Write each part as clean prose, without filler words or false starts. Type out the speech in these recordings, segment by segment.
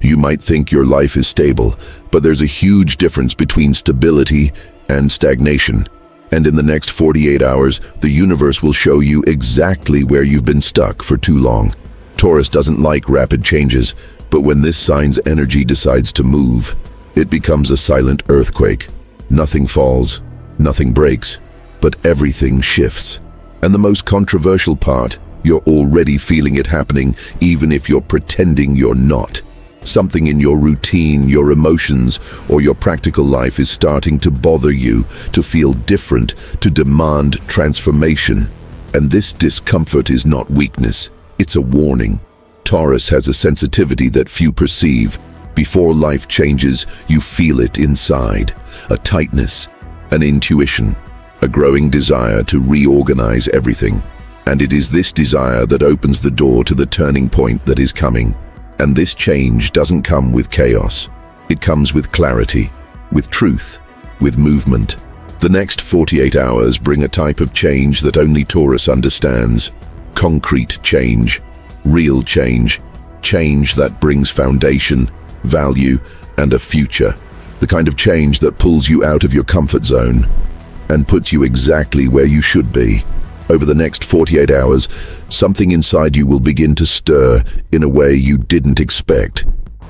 You might think your life is stable, but there's a huge difference between stability and stagnation. And in the next 48 hours, the universe will show you exactly where you've been stuck for too long. Taurus doesn't like rapid changes, but when this sign's energy decides to move, it becomes a silent earthquake. Nothing falls, nothing breaks, but everything shifts. And the most controversial part, you're already feeling it happening, even if you're pretending you're not. Something in your routine, your emotions, or your practical life is starting to bother you, to feel different, to demand transformation. And this discomfort is not weakness, it's a warning. Taurus has a sensitivity that few perceive. Before life changes, you feel it inside. A tightness, an intuition, a growing desire to reorganize everything. And it is this desire that opens the door to the turning point that is coming. And this change doesn't come with chaos. It comes with clarity, with truth, with movement. The next 48 hours bring a type of change that only Taurus understands. Concrete change, real change, change that brings foundation, value, and a future. The kind of change that pulls you out of your comfort zone and puts you exactly where you should be. Over the next 48 hours, something inside you will begin to stir in a way you didn't expect.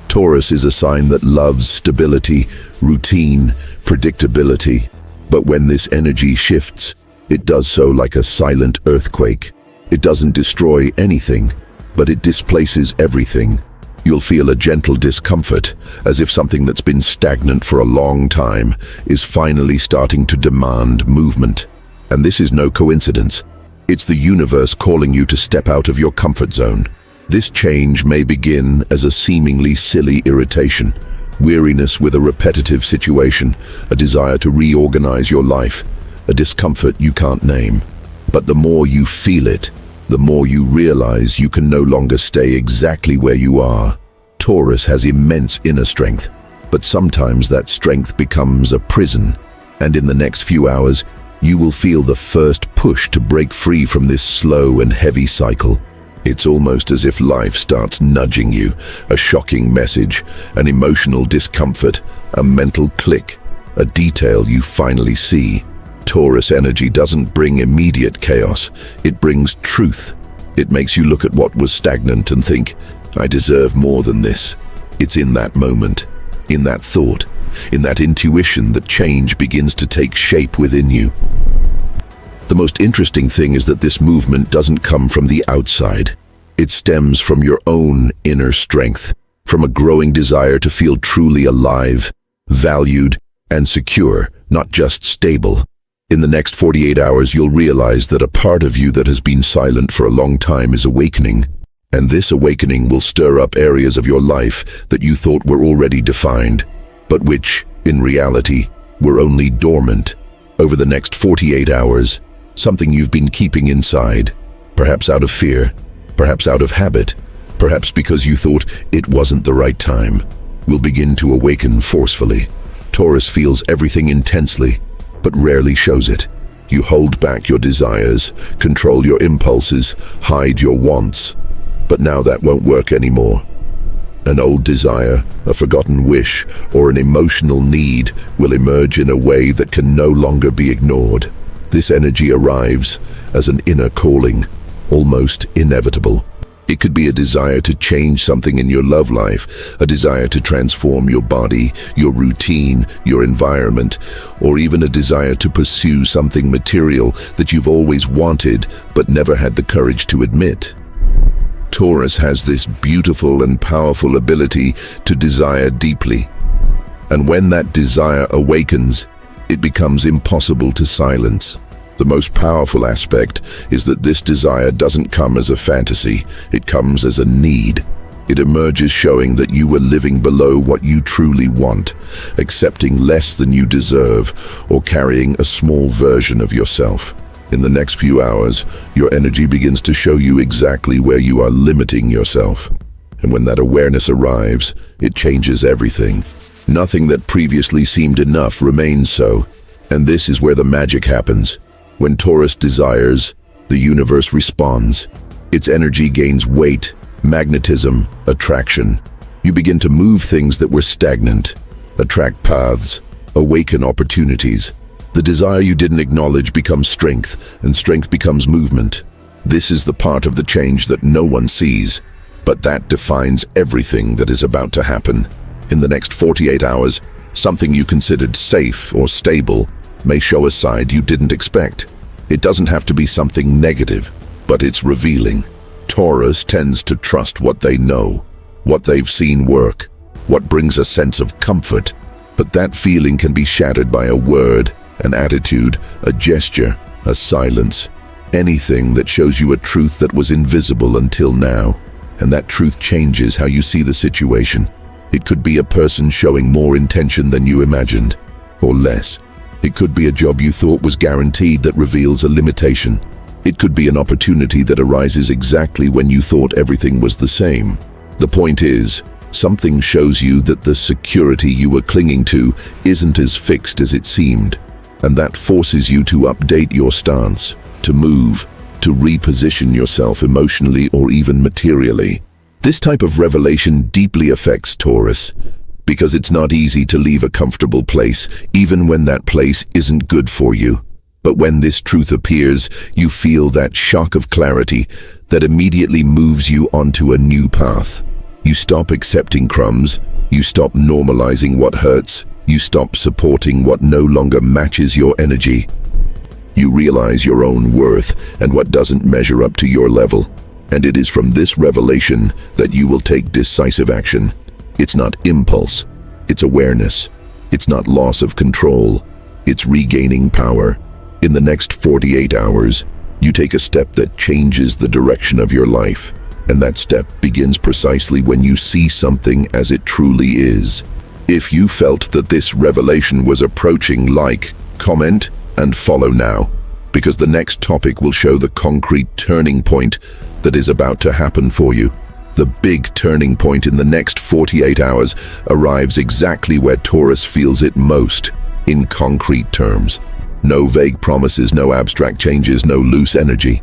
Taurus is a sign that loves stability, routine, predictability. But when this energy shifts, it does so like a silent earthquake. It doesn't destroy anything, but it displaces everything. You'll feel a gentle discomfort, as if something that's been stagnant for a long time is finally starting to demand movement. And this is no coincidence. It's the universe calling you to step out of your comfort zone. This change may begin as a seemingly silly irritation, weariness with a repetitive situation, a desire to reorganize your life, a discomfort you can't name. But the more you feel it, the more you realize you can no longer stay exactly where you are. Taurus has immense inner strength, but sometimes that strength becomes a prison. And in the next few hours, you will feel the first push to break free from this slow and heavy cycle. It's almost as if life starts nudging you, a shocking message, an emotional discomfort, a mental click, a detail you finally see. Taurus energy doesn't bring immediate chaos, it brings truth. It makes you look at what was stagnant and think, I deserve more than this. It's in that moment, in that thought, in that intuition that change begins to take shape within you. The most interesting thing is that this movement doesn't come from the outside. It stems from your own inner strength, from a growing desire to feel truly alive, valued, and secure, not just stable. In the next 48 hours, you'll realize that a part of you that has been silent for a long time is awakening. And this awakening will stir up areas of your life that you thought were already defined, but which, in reality, were only dormant. Over the next 48 hours, something you've been keeping inside, perhaps out of fear, perhaps out of habit, perhaps because you thought it wasn't the right time, will begin to awaken forcefully. Taurus feels everything intensely, but rarely shows it. You hold back your desires, control your impulses, hide your wants. But now that won't work anymore. An old desire, a forgotten wish, or an emotional need will emerge in a way that can no longer be ignored. This energy arrives as an inner calling, almost inevitable. It could be a desire to change something in your love life, a desire to transform your body, your routine, your environment, or even a desire to pursue something material that you've always wanted but never had the courage to admit. Taurus has this beautiful and powerful ability to desire deeply. And when that desire awakens, it becomes impossible to silence. The most powerful aspect is that this desire doesn't come as a fantasy, it comes as a need. It emerges showing that you were living below what you truly want, accepting less than you deserve, or carrying a small version of yourself. In the next few hours, your energy begins to show you exactly where you are limiting yourself. And when that awareness arrives, it changes everything. Nothing that previously seemed enough remains so. And this is where the magic happens. When Taurus desires, the universe responds. Its energy gains weight, magnetism, attraction. You begin to move things that were stagnant, attract paths, awaken opportunities. The desire you didn't acknowledge becomes strength, and strength becomes movement. This is the part of the change that no one sees, but that defines everything that is about to happen. In the next 48 hours, something you considered safe or stable may show a side you didn't expect. It doesn't have to be something negative, but it's revealing. Taurus tends to trust what they know, what they've seen work, what brings a sense of comfort. But that feeling can be shattered by a word, an attitude, a gesture, a silence. Anything that shows you a truth that was invisible until now. And that truth changes how you see the situation. It could be a person showing more intention than you imagined, or less. It could be a job you thought was guaranteed that reveals a limitation. It could be an opportunity that arises exactly when you thought everything was the same. The point is, something shows you that the security you were clinging to isn't as fixed as it seemed. And that forces you to update your stance, to move, to reposition yourself emotionally or even materially. This type of revelation deeply affects Taurus, because it's not easy to leave a comfortable place, even when that place isn't good for you. But when this truth appears, you feel that shock of clarity that immediately moves you onto a new path. You stop accepting crumbs, you stop normalizing what hurts, you stop supporting what no longer matches your energy. You realize your own worth and what doesn't measure up to your level. And it is from this revelation that you will take decisive action. It's not impulse, it's awareness. It's not loss of control, it's regaining power. In the next 48 hours, you take a step that changes the direction of your life. And that step begins precisely when you see something as it truly is. If you felt that this revelation was approaching, like, comment, and follow now, because the next topic will show the concrete turning point that is about to happen for you. The big turning point in the next 48 hours arrives exactly where Taurus feels it most, in concrete terms. No vague promises, no abstract changes, no loose energy.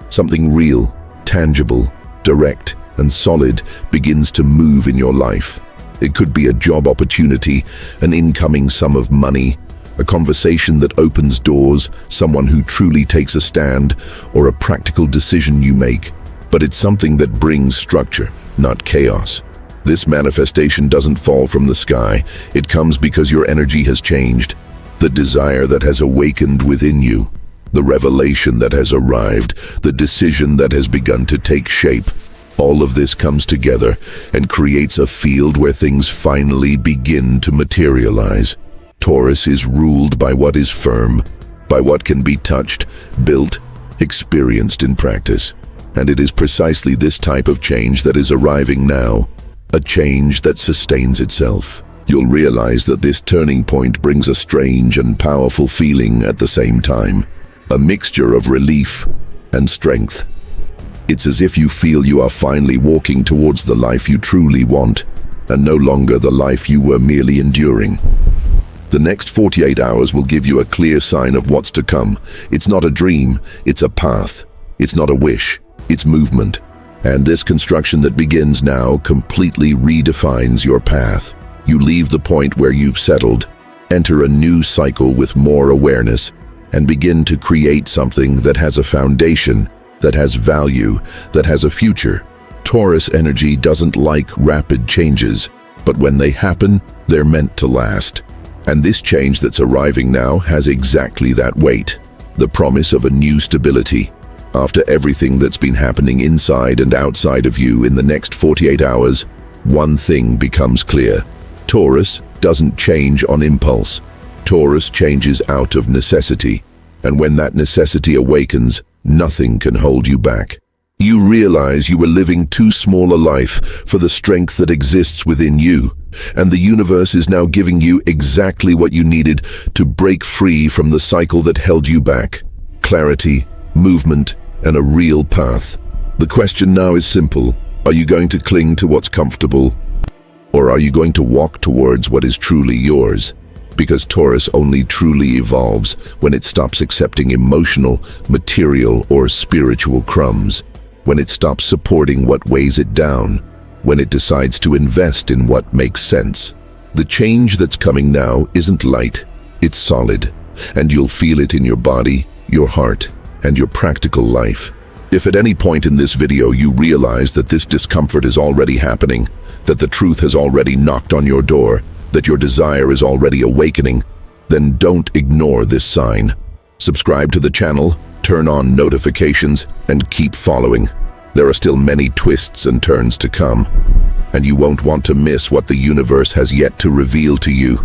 Something real, tangible, direct, and solid begins to move in your life. It could be a job opportunity, an incoming sum of money, a conversation that opens doors, someone who truly takes a stand, or a practical decision you make. But it's something that brings structure, not chaos. This manifestation doesn't fall from the sky. It comes because your energy has changed. The desire that has awakened within you, the revelation that has arrived, the decision that has begun to take shape. All of this comes together and creates a field where things finally begin to materialize. Taurus is ruled by what is firm, by what can be touched, built, experienced in practice. And it is precisely this type of change that is arriving now, a change that sustains itself. You'll realize that this turning point brings a strange and powerful feeling at the same time, a mixture of relief and strength. It's as if you feel you are finally walking towards the life you truly want, and no longer the life you were merely enduring. The next 48 hours will give you a clear sign of what's to come. It's not a dream, it's a path. It's not a wish, it's movement. And this construction that begins now completely redefines your path. You leave the point where you've settled, enter a new cycle with more awareness, and begin to create something that has a foundation, that has value, that has a future. Taurus energy doesn't like rapid changes, but when they happen, they're meant to last. And this change that's arriving now has exactly that weight, the promise of a new stability. After everything that's been happening inside and outside of you in the next 48 hours, one thing becomes clear. Taurus doesn't change on impulse. Taurus changes out of necessity. And when that necessity awakens, nothing can hold you back. You realize you were living too small a life for the strength that exists within you. And the universe is now giving you exactly what you needed to break free from the cycle that held you back. Clarity, movement, and a real path. The question now is simple. Are you going to cling to what's comfortable? Or are you going to walk towards what is truly yours? Because Taurus only truly evolves when it stops accepting emotional, material, or spiritual crumbs. When it stops supporting what weighs it down. when it decides to invest in what makes sense. The change that's coming now isn't light, it's solid, and you'll feel it in your body, your heart, and your practical life. If at any point in this video you realize that this discomfort is already happening, that the truth has already knocked on your door, that your desire is already awakening, then don't ignore this sign. Subscribe to the channel, turn on notifications, and keep following. There are still many twists and turns to come, and you won't want to miss what the universe has yet to reveal to you.